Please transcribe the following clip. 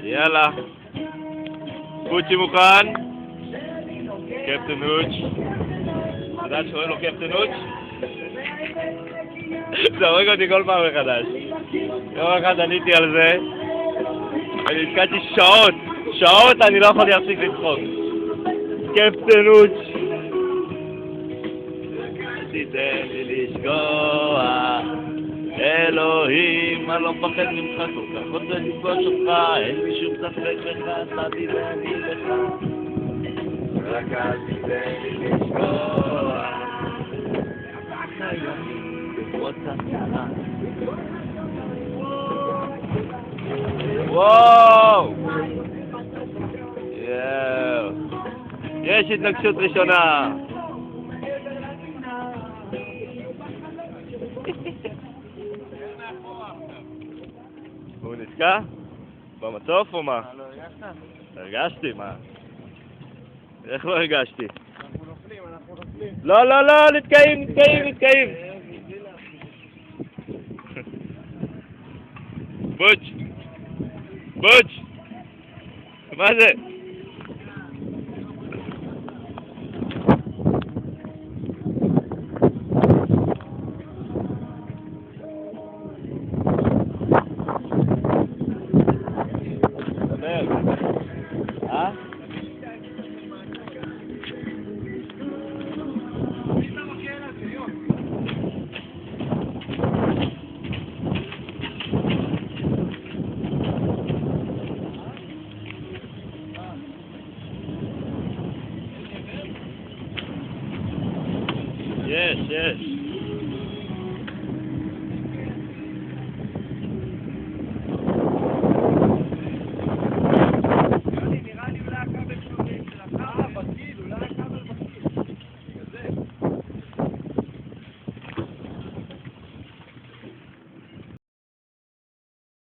יאללה. פוצ'י מוכן? קפטן הוץ'. אתה יודע שקוראים לו קפטן הוץ'? זה הורג אותי כל פעם מחדש. יום אחד עניתי על זה. אני השקעתי שעות אני לא יכולתי להפסיק לצחוק. קפטן הוץ'. תיתן לי לשגוע, אלוהים, אני לא מפחד ממך כל כך, רוצה לפגוש אותך, אין לי שום ספק לך, נתתי להגיד לך, רק אל תיתן לי לשגוע, רוצה שערה. וואו! יש התנגשות ראשונה. הוא נתקע? במצוף או מה? לא הרגשת? הרגשתי, מה? איך לא הרגשתי? אנחנו נופלים. לא, נתקעים. בוץ', מה זה?